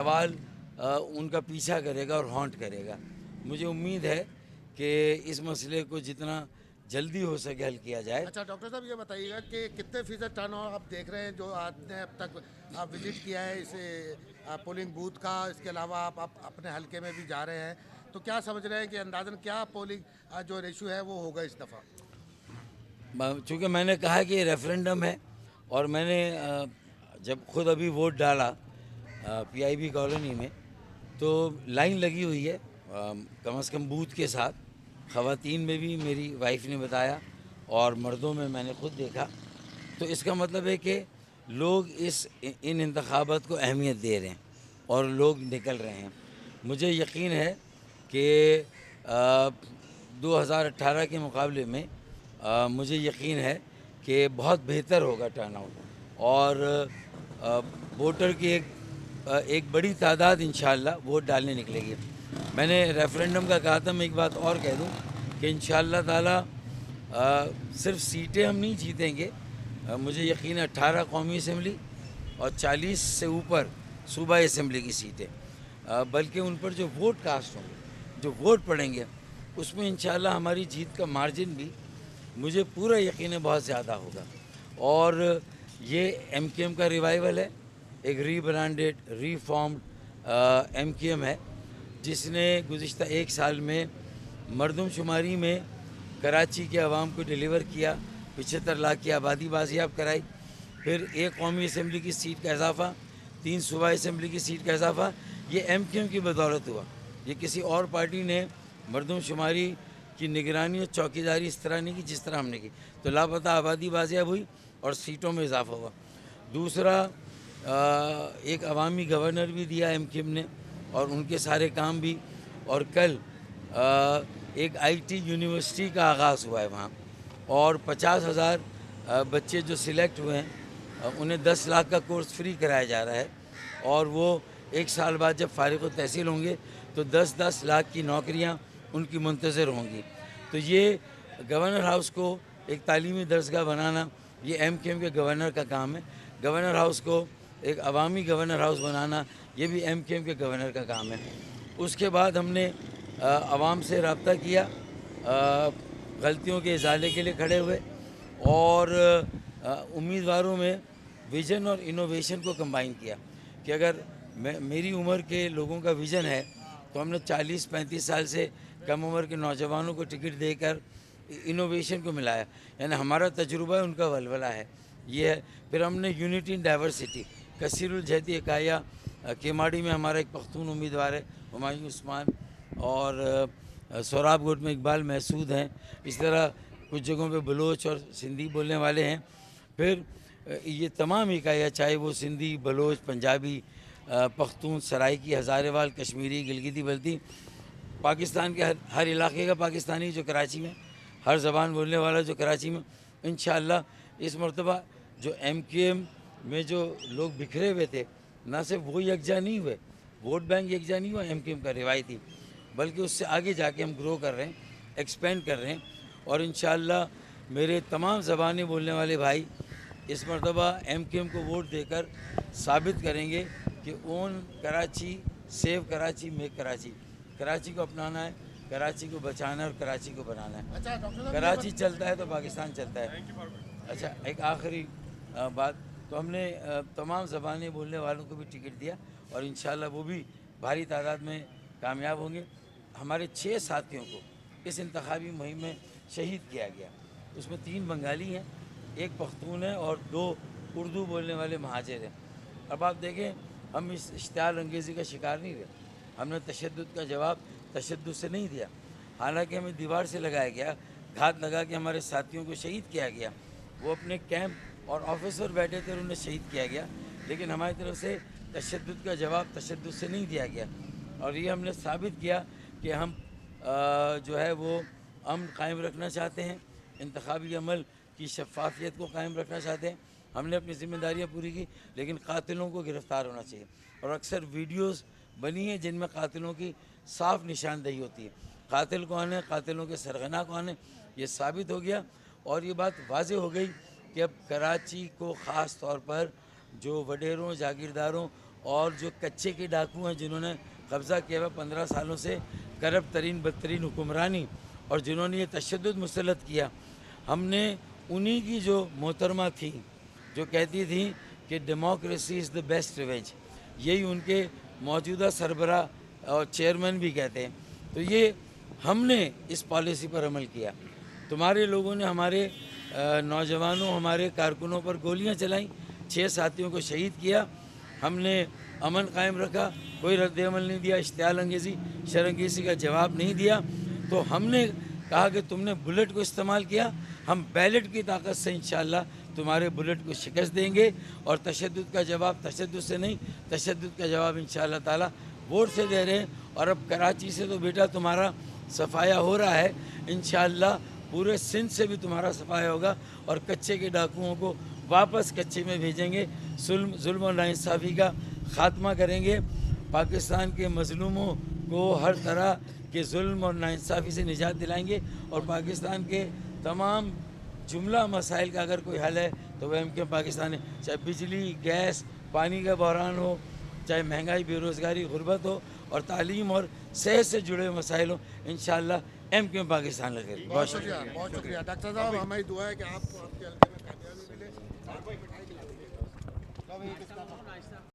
سوال ان کا پیچھا کرے گا اور ہانٹ کرے گا. مجھے امید ہے کہ اس مسئلے کو جتنا جلدی ہو سکے حل کیا جائے. اچھا ڈاکٹر صاحب یہ بتائیے گا کہ کتنے فیصد ٹرن اوور آپ دیکھ رہے ہیں جو آپ نے اب تک وزٹ کیا ہے اسے پولنگ بوتھ کا. اس کے علاوہ آپ اپنے حلقے میں بھی جا رہے ہیں تو کیا سمجھ رہے ہیں کہ اندازاً کیا پولنگ جو ریشو ہے وہ ہوگا اس دفعہ؟ چونکہ میں نے کہا کہ یہ ریفرینڈم ہے اور میں نے جب خود ابھی ووٹ ڈالا پی آئی بی کالونی میں تو لائن لگی ہوئی ہے کم از کم بوتھ کے ساتھ. خواتین میں بھی میری وائف نے بتایا اور مردوں میں نے خود دیکھا. تو اس کا مطلب ہے کہ لوگ ان انتخابات کو اہمیت دے رہے ہیں اور لوگ نکل رہے ہیں. مجھے یقین ہے کہ 2018 کے مقابلے میں مجھے یقین ہے کہ بہت بہتر ہوگا ٹرن آؤٹ اور ووٹر کی ایک بڑی تعداد انشاءاللہ ووٹ ڈالنے نکلے گی. میں نے ریفرینڈم کا کہا تھا. میں ایک بات اور کہہ دوں کہ انشاءاللہ تعالی صرف سیٹیں ہم نہیں جیتیں گے. مجھے یقین ہے 18 قومی اسمبلی اور 40 سے اوپر صوبائی اسمبلی کی سیٹیں بلکہ ان پر جو ووٹ کاسٹ ہوں گے جو ووٹ پڑیں گے اس میں انشاءاللہ ہماری جیت کا مارجن بھی مجھے پورا یقین ہے بہت زیادہ ہوگا. اور یہ ایم کیو ایم کا ریوائول ہے. ایک ری برانڈڈ ری فارمڈ ایم کیو ایم ہے جس نے گزشتہ ایک سال میں مردم شماری میں کراچی کے عوام کو ڈیلیور کیا. 75 لاکھ کی آبادی بازیاب کرائی. پھر ایک قومی اسمبلی کی سیٹ کا اضافہ, 3 صوبائی اسمبلی کی سیٹ کا اضافہ. یہ ایم کیو ایم کی بدولت ہوا. یہ کسی اور پارٹی نے مردم شماری کی نگرانی اور چوکیداری اس طرح نہیں کی جس طرح ہم نے کی. تو لاپتہ آبادی بازیاب ہوئی اور سیٹوں میں اضافہ ہوا. دوسرا ایک عوامی گورنر بھی دیا ایم کیو ایم نے اور ان کے سارے کام بھی. اور کل ایک آئی ٹی یونیورسٹی کا آغاز ہوا ہے وہاں اور 50,000 بچے جو سلیکٹ ہوئے ہیں انہیں 10 لاکھ کا کورس فری کرایا جا رہا ہے. اور وہ ایک سال بعد جب فارغ التحصیل ہوں گے تو 10 لاکھ کی نوکریاں ان کی منتظر ہوں گی. تو یہ گورنر ہاؤس کو ایک تعلیمی درسگاہ بنانا یہ ایم کیو ایم کے گورنر کا کام ہے. گورنر ہاؤس کو ایک عوامی گورنر ہاؤس بنانا یہ بھی ایم کیو ایم کے گورنر کا کام ہے. اس کے بعد ہم نے عوام سے رابطہ کیا, غلطیوں کے ازالے کے لیے کھڑے ہوئے اور امیدواروں میں ویژن اور انوویشن کو کمبائن کیا کہ اگر میری عمر کے لوگوں کا ویژن ہے تو ہم نے 40-35 سال سے کم عمر کے نوجوانوں کو ٹکٹ دے کر انوویشن کو ملایا. یعنی ہمارا تجربہ ہے ان کا ولولہ ہے یہ ہے. پھر ہم نے یونٹی ان ڈائیورسٹی کثیر الجہتی اکائیہ کیماڑی میں ہمارا ایک پختون امیدوار ہے ہمایوں عثمان اور سوراب گوٹ میں اقبال محسود ہیں. اس طرح کچھ جگہوں پہ بلوچ اور سندھی بولنے والے ہیں. پھر یہ تمام اکائیاں چاہے وہ سندھی بلوچ پنجابی پختون سرائکی ہزارے وال کشمیری گلگتی بلتی پاکستان کے ہر علاقے کا پاکستانی جو کراچی میں ہر زبان بولنے والا جو کراچی میں انشاءاللہ اس مرتبہ جو ایم کیو ایم میں جو لوگ بکھرے ہوئے تھے نہ صرف وہ یکجا نہیں ہوئے, ووٹ بینک یکجا نہیں ہوا ایم کیو ایم کا روایتی, بلکہ اس سے آگے جا کے ہم گرو کر رہے ہیں ایکسپینڈ کر رہے ہیں. اور انشاءاللہ میرے تمام زبانیں بولنے والے بھائی اس مرتبہ ایم کیو ایم کو ووٹ دے کر ثابت کریں گے کہ اون کراچی سیو کراچی میک کراچی. کراچی کو اپنانا ہے, کراچی کو بچانا ہے اور کراچی کو بنانا ہے. اچھا ڈاکٹر صاحب کراچی چلتا ہے تو پاکستان چلتا ہے. اچھا ایک آخری بات, تو ہم نے تمام زبانیں بولنے والوں کو بھی ٹکٹ دیا اور انشاءاللہ وہ بھی بھاری تعداد میں کامیاب ہوں گے. ہمارے 6 ساتھیوں کو اس انتخابی مہم میں شہید کیا گیا. اس میں 3 بنگالی ہیں, 1 پختون ہے اور 2 اردو بولنے والے مہاجر ہیں. اب آپ دیکھیں ہم اس اشتعال انگیزی کا شکار نہیں ہوئے. ہم نے تشدد کا جواب تشدد سے نہیں دیا. حالانکہ ہمیں دیوار سے لگایا گیا, گھات لگا کے ہمارے ساتھیوں کو شہید کیا گیا. وہ اپنے کیمپ اور آفیسر بیٹھے تھے انہیں شہید کیا گیا, لیکن ہماری طرف سے تشدد کا جواب تشدد سے نہیں دیا گیا. اور یہ ہم نے ثابت کیا کہ ہم جو ہے وہ امن قائم رکھنا چاہتے ہیں, انتخابی عمل کی شفافیت کو قائم رکھنا چاہتے ہیں. ہم نے اپنی ذمہ داریاں پوری کی, لیکن قاتلوں کو گرفتار ہونا چاہیے. اور اکثر ویڈیوز بنی ہیں جن میں قاتلوں کی صاف نشاندہی ہوتی ہے. قاتل کون ہے, قاتلوں کے سرغنہ کون ہے, یہ ثابت ہو گیا. اور یہ بات واضح ہو گئی کہ اب کراچی کو خاص طور پر جو وڈیروں جاگیرداروں اور جو کچے کے ڈاکو ہیں جنہوں نے قبضہ کیا ہوا 15 سالوں سے کرپٹ ترین بدترین حکمرانی اور جنہوں نے یہ تشدد مسلط کیا، ہم نے انہی کی جو محترمہ تھیں جو کہتی تھیں کہ democracy is the best revenge, یہی ان کے موجودہ سربراہ اور چیئرمین بھی کہتے ہیں، تو یہ ہم نے اس پالیسی پر عمل کیا۔ تمہارے لوگوں نے ہمارے نوجوانوں ہمارے کارکنوں پر گولیاں چلائیں، 6 ساتھیوں کو شہید کیا، ہم نے امن قائم رکھا، کوئی رد عمل نہیں دیا، اشتعال انگیزی شرانگیزی کا جواب نہیں دیا، تو ہم نے کہا کہ تم نے بلٹ کو استعمال کیا، ہم بیلٹ کی طاقت سے انشاءاللہ تمہارے بلٹ کو شکست دیں گے، اور تشدد کا جواب تشدد سے نہیں، تشدد کا جواب انشاءاللہ تعالی ووٹ سے دے رہے ہیں۔ اور اب کراچی سے تو بیٹا تمہارا صفایا ہو رہا ہے، انشاءاللہ پورے سندھ سے بھی تمہارا صفایا ہوگا، اور کچے کے ڈاکوؤں کو واپس کچے میں بھیجیں گے، ظلم و ناانصافی کا خاتمہ کریں گے، پاکستان کے مظلوموں کو ہر طرح کے ظلم اور ناانصافی سے نجات دلائیں گے، اور پاکستان کے تمام جملہ مسائل کا اگر کوئی حل ہے تو وہ MKM پاکستان ہے، چاہے بجلی، گیس، پانی کا بحران ہو، چاہے مہنگائی، بے روزگاری، غربت ہو، اور تعلیم اور صحت سے جڑے ہوئے مسائل ہوں، انشاءاللہ MKM پاکستان لگے۔ بہت شکریہ، بہت شکریہ ڈاکٹر صاحب، ہماری دعا ہے کہ آپ کو آپ کے حلقے میں کامیابی ملے۔